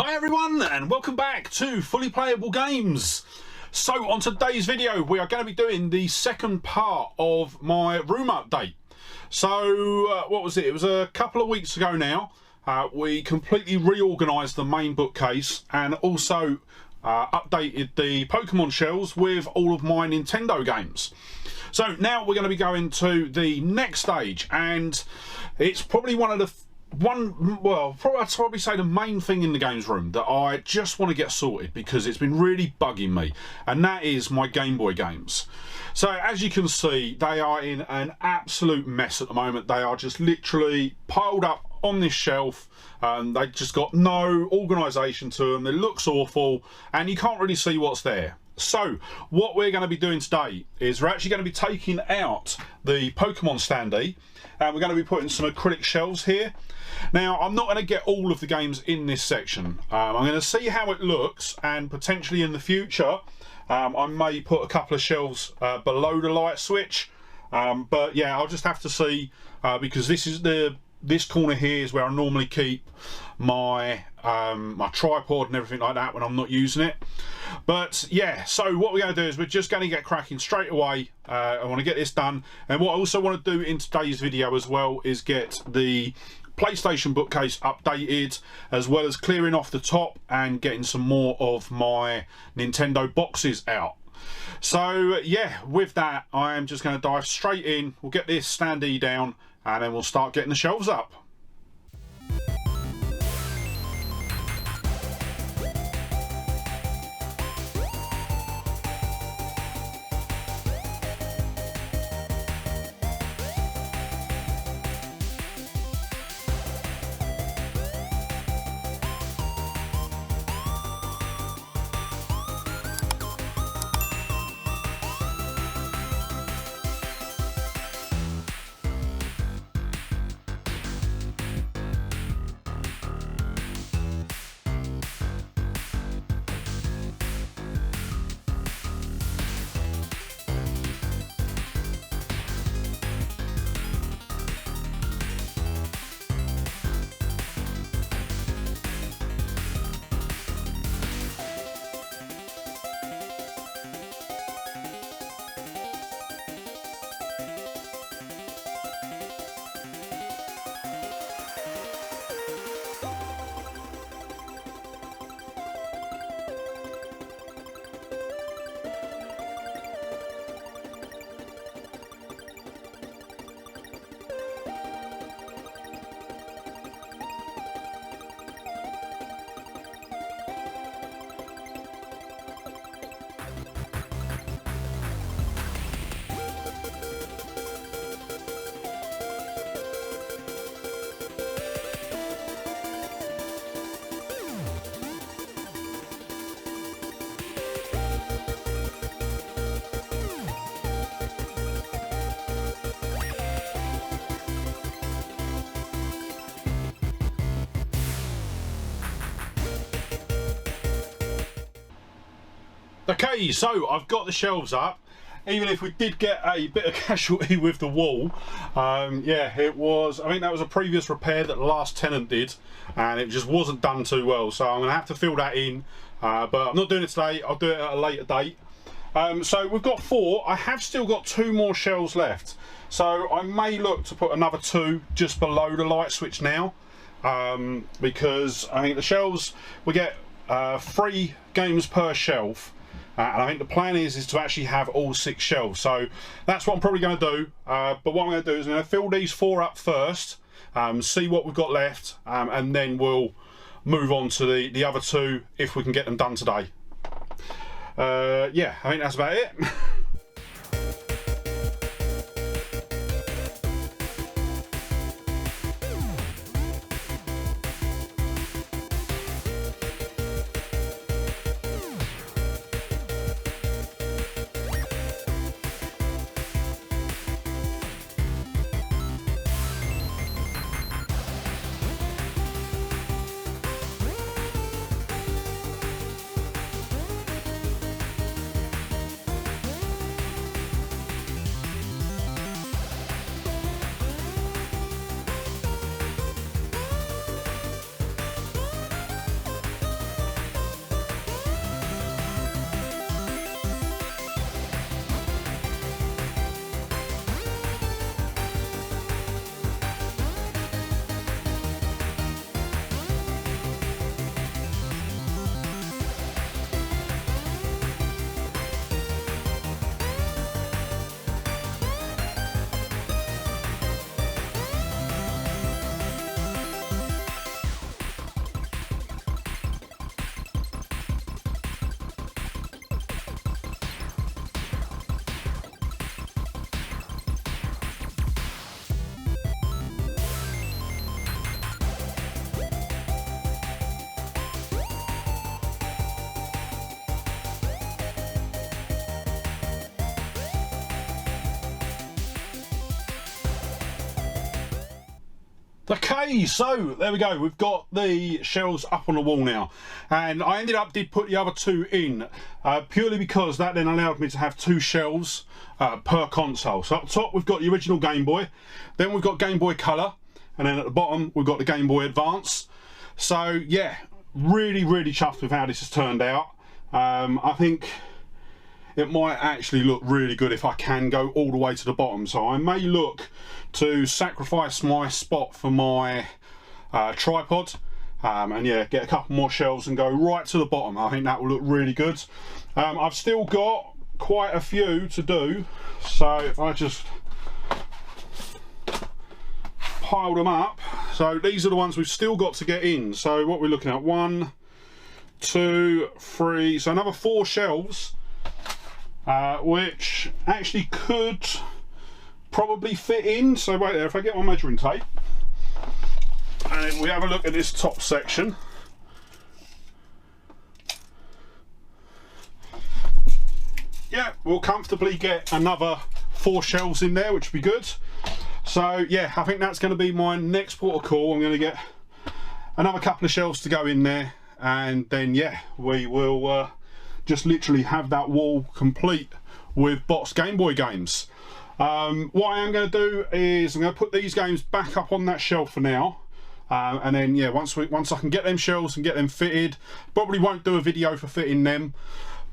Hi everyone, and welcome back to Fully Playable Games. So on today's video we are going to be doing the second part of my room update. So what was it? It was a couple of weeks ago now. We completely reorganised the main bookcase and also updated the Pokemon shelves with all of my Nintendo games. So now we're going to be going to the next stage, and it's probably I'd probably say the main thing in the games room that I just want to get sorted because it's been really bugging me, and that is my Game Boy games. So as you can see, they are in an absolute mess at the moment. They are just literally piled up on this shelf. They've just got no organisation to them. It looks awful and you can't really see what's there. So what we're going to be doing today is we're actually going to be taking out the Pokemon standee, and we're going to be putting some acrylic shelves here. Now I'm not going to get all of the games in this section. I'm going to see how it looks, and potentially in the future I may put a couple of shelves below the light switch, but yeah, I'll just have to see, because this corner here is where I normally keep my my tripod and everything like that when I'm not using it. But yeah, so what we're going to do is we're just going to get cracking straight away. I want to get this done, and what I also want to do in today's video as well is get the PlayStation bookcase updated, as well as clearing off the top and getting some more of my Nintendo boxes out. So yeah, with that I am just going to dive straight in. We'll get this standee down and then we'll start getting the shelves up. Okay, so I've got the shelves up. Even if we did get a bit of casualty with the wall, yeah, I think that was a previous repair that the last tenant did, and it just wasn't done too well, so I'm gonna have to fill that in, but I'm not doing it today. I'll do it at a later date. So we've got 4. I have still got 2 more shelves left, so I may look to put another 2 just below the light switch now, because I think the shelves, we get 3 games per shelf. And I think the plan is to actually have all 6 shelves. So that's what I'm probably going to do. But what I'm going to do is I'm going to fill these 4 up first, see what we've got left, and then we'll move on to the other 2 if we can get them done today. Yeah, I think that's about it. Okay, so there we go. We've got the shelves up on the wall now, and I did put the other two in purely because that then allowed me to have two shelves per console. So up top we've got the original Game Boy, then we've got Game Boy Color, and then at the bottom we've got the Game Boy Advance. So yeah, really chuffed with how this has turned out. I think it might actually look really good if I can go all the way to the bottom, so I may look to sacrifice my spot for my tripod and yeah, get a couple more shelves and go right to the bottom. I think that will look really good. I've still got quite a few to do, so if I just pile them up, so these are the ones we've still got to get in. So what we're looking at, 1, 2, 3, so another 4 shelves, which actually could probably fit in. So wait there, if I get my measuring tape and then we have a look at this top section, yeah, we'll comfortably get another 4 shelves in there, which would be good. So yeah, I think that's going to be my next port of call. I'm going to get another couple of shelves to go in there, and then yeah, we will just literally have that wall complete with boxed Game Boy games. What I am going to do is I'm going to put these games back up on that shelf for now, and then yeah, once I can get them shelves and get them fitted, probably won't do a video for fitting them,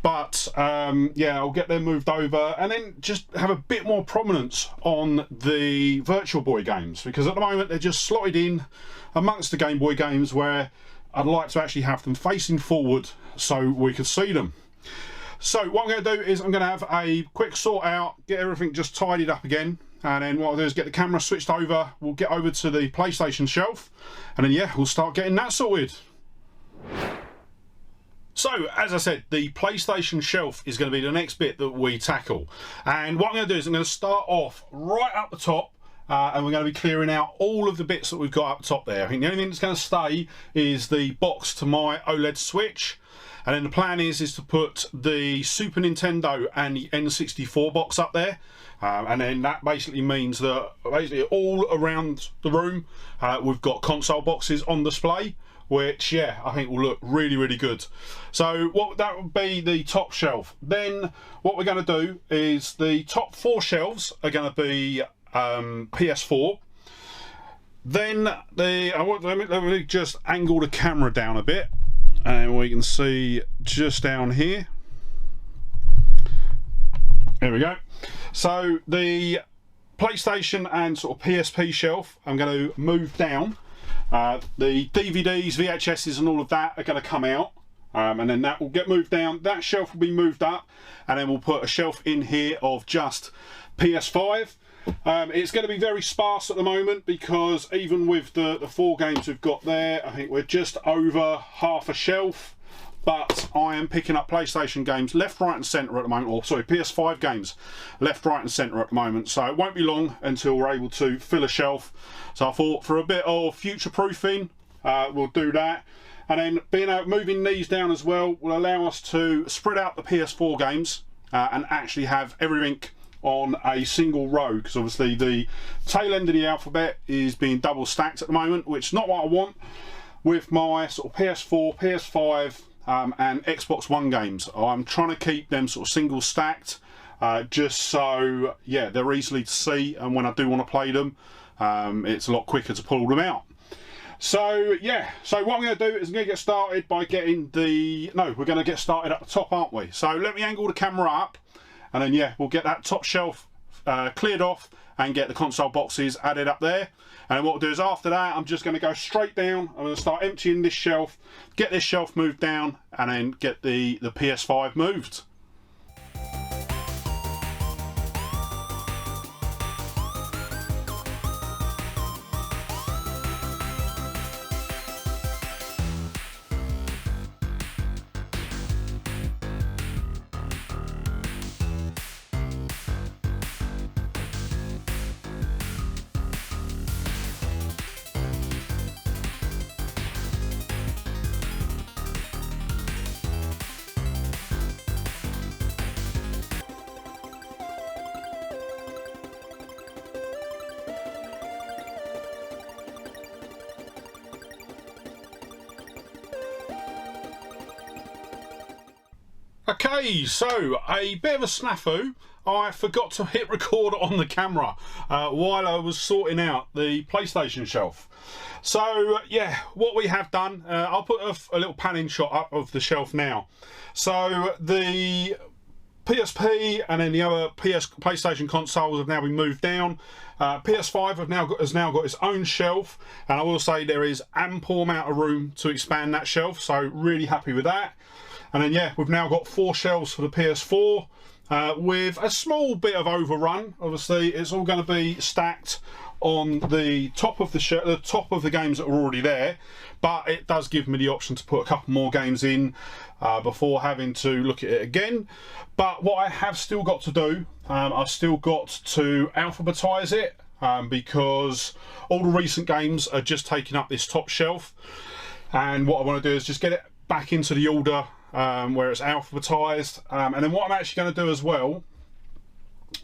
but yeah, I'll get them moved over and then just have a bit more prominence on the Virtual Boy games, because at the moment they're just slotted in amongst the Game Boy games where I'd like to actually have them facing forward so we could see them. So what I'm going to do is I'm going to have a quick sort out, get everything just tidied up again, and then what I'll do is get the camera switched over, we'll get over to the PlayStation shelf, and then yeah, we'll start getting that sorted. So as I said, the PlayStation shelf is going to be the next bit that we tackle, and what I'm going to do is I'm going to start off right up the top, and we're going to be clearing out all of the bits that we've got up top there. I think the only thing that's going to stay is the box to my OLED Switch. And then the plan is to put the Super Nintendo and the N64 box up there. And then that basically means that basically all around the room we've got console boxes on display, which yeah, I think will look really good. So what that would be the top shelf. Then what we're going to do is the top 4 shelves are going to be PS4. Then let me just angle the camera down a bit, and we can see just down here. There we go. So the PlayStation and sort of PSP shelf I'm going to move down. The DVDs, VHSs and all of that are going to come out, and then that will get moved down. That shelf will be moved up, and then we'll put a shelf in here of just PS5. It's going to be very sparse at the moment because even with the 4 games we've got there, I think we're just over half a shelf, but I am picking up PlayStation games left, right and centre at the moment, or sorry, PS5 games left, right and centre at the moment, so it won't be long until we're able to fill a shelf. So I thought for a bit of future proofing, we'll do that, and then moving these down as well will allow us to spread out the PS4 games and actually have everything on a single row, because obviously the tail end of the alphabet is being double stacked at the moment, which is not what I want with my sort of PS4, PS5 and Xbox One games. I'm trying to keep them sort of single stacked, just so yeah, they're easily to see, and when I do want to play them, it's a lot quicker to pull them out. So yeah, so what I'm going to do is I'm going to get started by getting we're going to get started at the top, aren't we? So let me angle the camera up, and then yeah, we'll get that top shelf cleared off and get the console boxes added up there. And what we'll do is after that, I'm just going to go straight down. I'm going to start emptying this shelf, get this shelf moved down, and then get the PS5 moved. Okay, so a bit of a snafu. I forgot to hit record on the camera while I was sorting out the PlayStation shelf. So yeah, what we have done, I'll put a little panning shot up of the shelf now. So the PSP and then the other PlayStation consoles have now been moved down. PS5 has now got its own shelf, and I will say there is ample amount of room to expand that shelf, so really happy with that. And then yeah, we've now got 4 shelves for the PS4 with a small bit of overrun. Obviously it's all going to be stacked on the top of the top of the games that are already there, but it does give me the option to put a couple more games in before having to look at it again. But what I have still got to do, I've still got to alphabetize it because all the recent games are just taking up this top shelf, and what I want to do is just get it back into the order where it's alphabetized, and then what I'm actually going to do as well,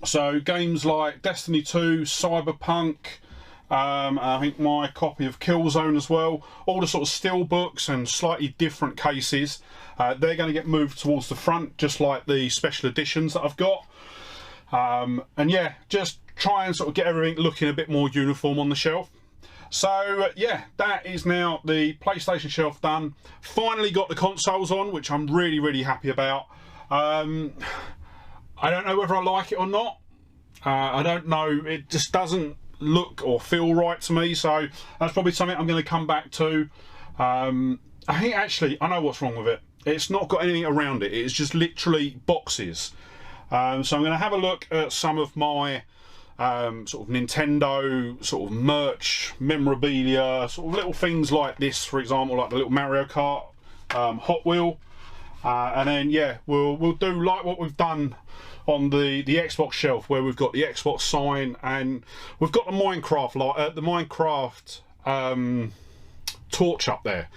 so games like Destiny 2, Cyberpunk, I think my copy of Killzone as well, all the sort of steel books and slightly different cases, they're going to get moved towards the front, just like the special editions that I've got. And yeah, just try and sort of get everything looking a bit more uniform on the shelf. So yeah, that is now the PlayStation shelf done. Finally got the consoles on, which I'm really happy about. I don't know whether I like it or not. I don't know, it just doesn't look or feel right to me, so that's probably something I'm going to come back to. I think actually I know what's wrong with it. It's not got anything around it, it's just literally boxes. So I'm going to have a look at some of my sort of Nintendo sort of merch, memorabilia, sort of little things like this, for example, like the little Mario Kart Hot Wheel, and then yeah, we'll do like what we've done on the Xbox shelf, where we've got the Xbox sign and we've got the Minecraft torch up there.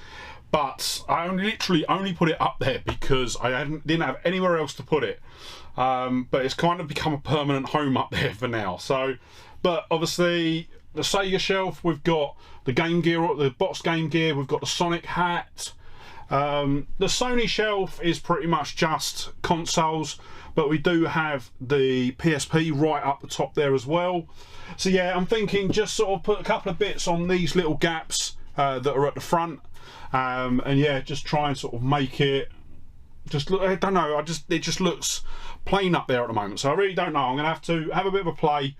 But I literally only put it up there because I didn't have anywhere else to put it. But it's kind of become a permanent home up there for now. So, but obviously the Sega shelf, we've got the Game Gear, the box Game Gear, we've got the Sonic hat. The Sony shelf is pretty much just consoles, but we do have the PSP right up the top there as well. So yeah, I'm thinking just sort of put a couple of bits on these little gaps that are at the front, and yeah, just try and sort of make it just look, I don't know, it just looks plain up there at the moment, so I really don't know. I'm gonna have to have a bit of a play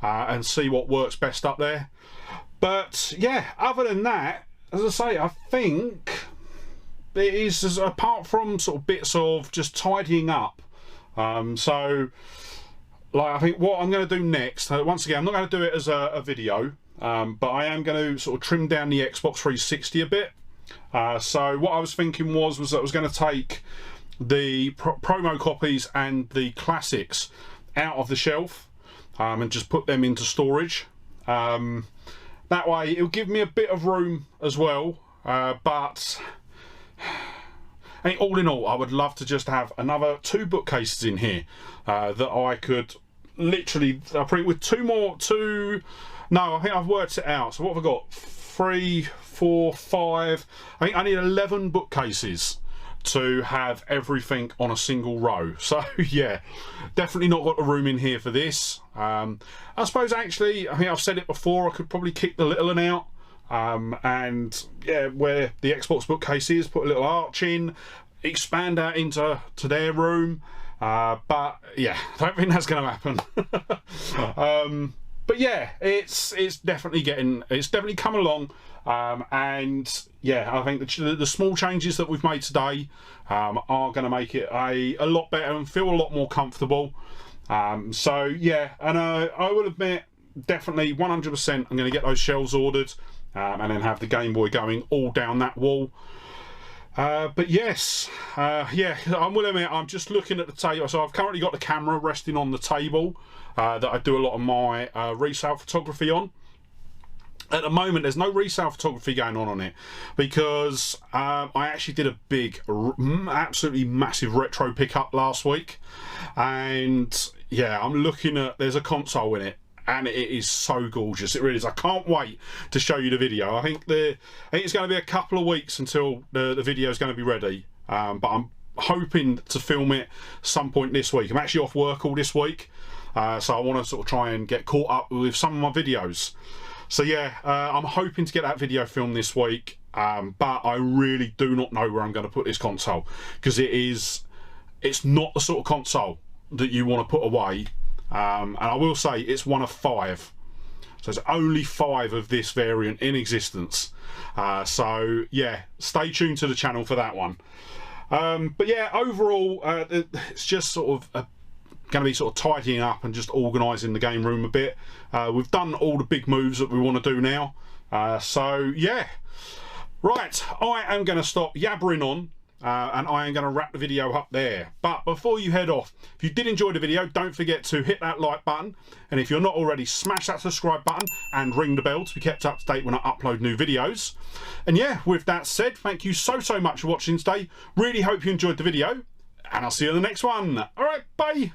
and see what works best up there. But yeah, other than that, as I say, I think it is, apart from sort of bits of just tidying up, so like I think what I'm going to do next, once again I'm not going to do it as a video, but I am going to sort of trim down the Xbox 360 a bit. So what I was thinking was that I was going to take the promo copies and the classics out of the shelf and just put them into storage. That way it'll give me a bit of room as well, but I think all in all I would love to just have another 2 bookcases in here that I could literally print with no, I think I've worked it out. So what have I got? 3, 4, 5. I think I need 11 bookcases to have everything on a single row. So yeah, definitely not got the room in here for this. I suppose actually, I think I've said it before, I could probably kick the little one out, and yeah, where the Xbox bookcase is, put a little arch in, expand out into their room, but yeah, I don't think that's going to happen. But yeah, it's definitely come along, and yeah, I think the small changes that we've made today are going to make it a lot better and feel a lot more comfortable. So yeah, and I will admit, definitely 100% I'm going to get those shelves ordered, and then have the Game Boy going all down that wall. But yes, yeah, I will admit, I'm just looking at the table. So I've currently got the camera resting on the table that I do a lot of my resale photography on. At the moment there's no resale photography going on it because I actually did a big, absolutely massive retro pickup last week, and yeah, I'm looking at, there's a console in it and it is so gorgeous, it really is. I can't wait to show you the video. I think it's going to be a couple of weeks until the video is going to be ready, but hoping to film it some point this week. I'm actually off work all this week, so I want to sort of try and get caught up with some of my videos. So yeah, I'm hoping to get that video filmed this week, but I really do not know where I'm going to put this console, because it's not the sort of console that you want to put away, and I will say it's one of 5. So there's only 5 of this variant in existence. So yeah, stay tuned to the channel for that one. But yeah, overall, it's just sort of going to be sort of tidying up and just organising the game room a bit. We've done all the big moves that we want to do now. So yeah, right, I am going to stop yabbering on. And I am going to wrap the video up there. But before you head off, if you did enjoy the video, don't forget to hit that like button, and if you're not already, smash that subscribe button and ring the bell to be kept up to date when I upload new videos. And yeah, with that said, thank you so much for watching today. Really hope you enjoyed the video, and I'll see you in the next one. Alright, bye.